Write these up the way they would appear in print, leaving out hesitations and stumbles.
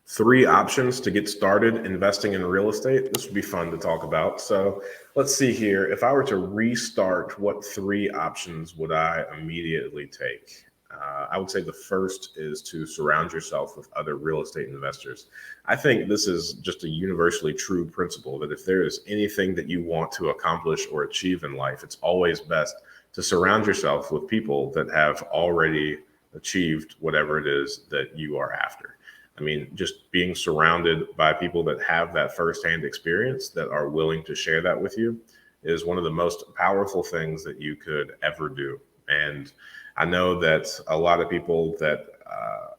3 options to get started investing in real estate. This would be fun to talk about. So let's see here. If I were to restart, what 3 options would I immediately take? I would say the first is to surround yourself with other real estate investors. I think this is just a universally true principle that if there is anything that you want to accomplish or achieve in life, it's always best to surround yourself with people that have already achieved whatever it is that you are after. I mean, just being surrounded by people that have that firsthand experience that are willing to share that with you is one of the most powerful things that you could ever do. And I know that a lot of people that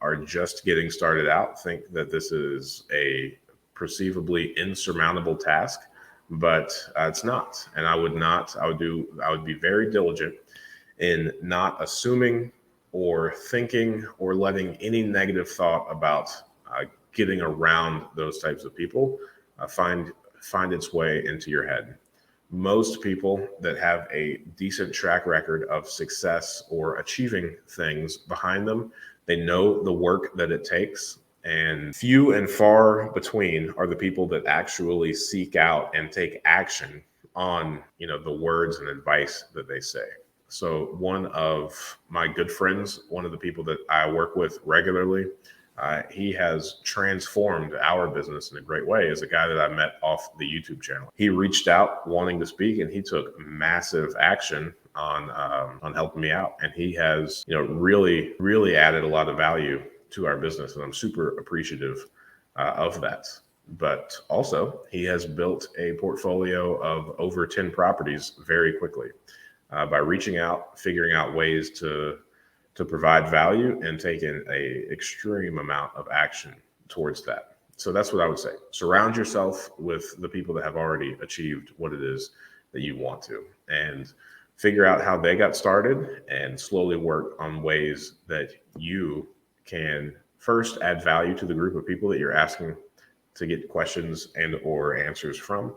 are just getting started out think that this is a perceivably insurmountable task, but it's not. And I would be very diligent in not assuming or thinking or letting any negative thought about getting around those types of people find its way into your head. Most people that have a decent track record of success or achieving things behind them, they know the work that it takes. And few and far between are the people that actually seek out and take action on, the words and advice that they say. So one of my good friends, one of the people that I work with regularly, he has transformed our business in a great way. Is a guy that I met off the YouTube channel. He reached out wanting to speak, and he took massive action on helping me out. And he has, really, really added a lot of value to our business, and I'm super appreciative of that. But also, he has built a portfolio of over 10 properties very quickly by reaching out, figuring out ways to provide value and taking a extreme amount of action towards that. So that's what I would say. Surround yourself with the people that have already achieved what it is that you want to, and figure out how they got started and slowly work on ways that you can first add value to the group of people that you're asking to get questions and or answers from.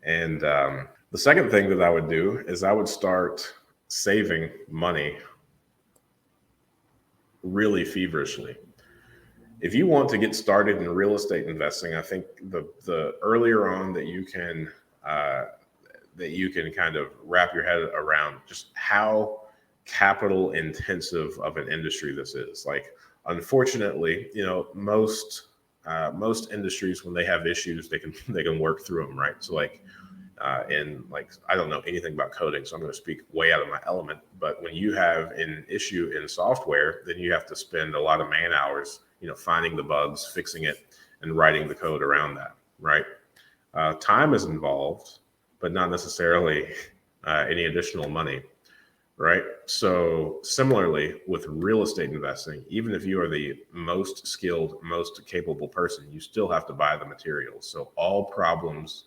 And the second thing that I would do is I would start saving money really feverishly. If you want to get started in real estate investing, I think the earlier on that you can kind of wrap your head around just how capital intensive of an industry this is. Like, unfortunately, most industries, when they have issues, they can work through them, right? So I don't know anything about coding, so I'm going to speak way out of my element. But when you have an issue in software, then you have to spend a lot of man hours, finding the bugs, fixing it, and writing the code around that, right? Time is involved, but not necessarily any additional money, right? So similarly with real estate investing, even if you are the most skilled, most capable person, you still have to buy the materials. So all problems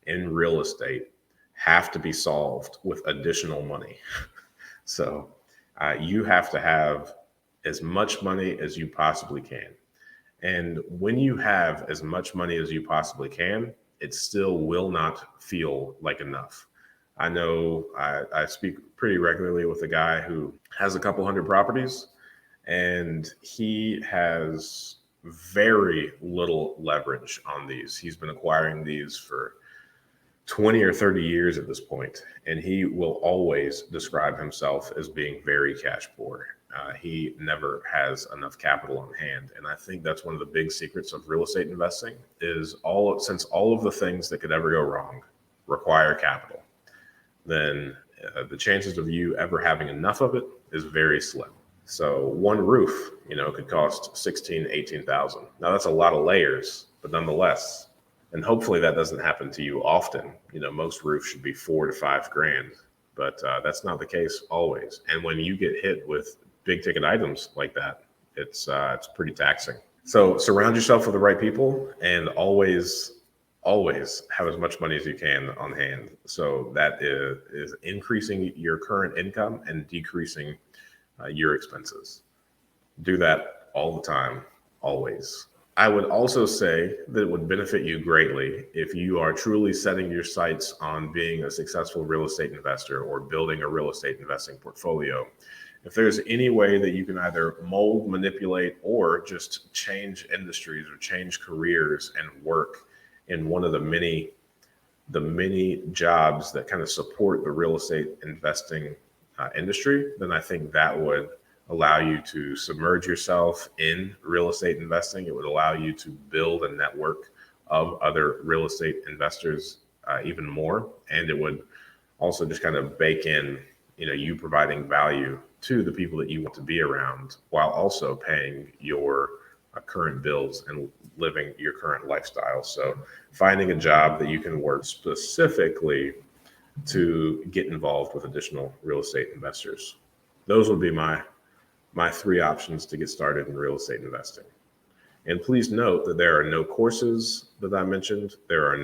in real estate have to be solved with additional money. So you have to have as much money as you possibly can. And when you have as much money as you possibly can, it still will not feel like enough. I know I speak pretty regularly with a guy who has a couple hundred properties, and he has very little leverage on these. He's been acquiring these for 20 or 30 years at this point, and he will always describe himself as being very cash poor. He never has enough capital on hand, and I think that's one of the big secrets of real estate investing is since all of the things that could ever go wrong require capital, then the chances of you ever having enough of it is very slim. So one roof, could cost 16, 18,000. Now that's a lot of layers, but nonetheless. And hopefully that doesn't happen to you often. Most roofs should be $4 to $5 grand, but that's not the case always. And when you get hit with big ticket items like that, it's pretty taxing. So surround yourself with the right people, and always have as much money as you can on hand. So that is increasing your current income and decreasing your expenses. Do that all the time, always. I would also say that it would benefit you greatly if you are truly setting your sights on being a successful real estate investor or building a real estate investing portfolio, If there's any way that you can either mold, manipulate, or just change industries or change careers and work in one of the many jobs that kind of support the real estate investing industry, then I think that would allow you to submerge yourself in real estate investing. It would allow you to build a network of other real estate investors even more, and it would also just kind of bake in, you providing value to the people that you want to be around while also paying your current bills and living your current lifestyle. So finding a job that you can work specifically to get involved with additional real estate investors. Those would be my three options to get started in real estate investing. And please note that there are no courses that I mentioned. There are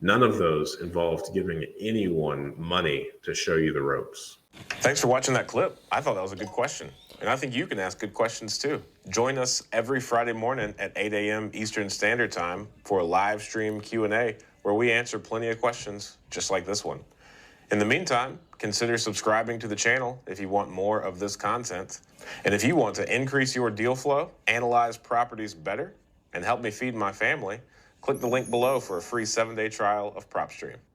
none of those involved giving anyone money to show you the ropes. Thanks for watching that clip. I thought that was a good question. And I think you can ask good questions too. Join us every Friday morning at 8 a.m. Eastern Standard Time for a live stream Q&A where we answer plenty of questions just like this one. In the meantime, consider subscribing to the channel if you want more of this content. And if you want to increase your deal flow, analyze properties better, and help me feed my family, click the link below for a free 7-day trial of PropStream.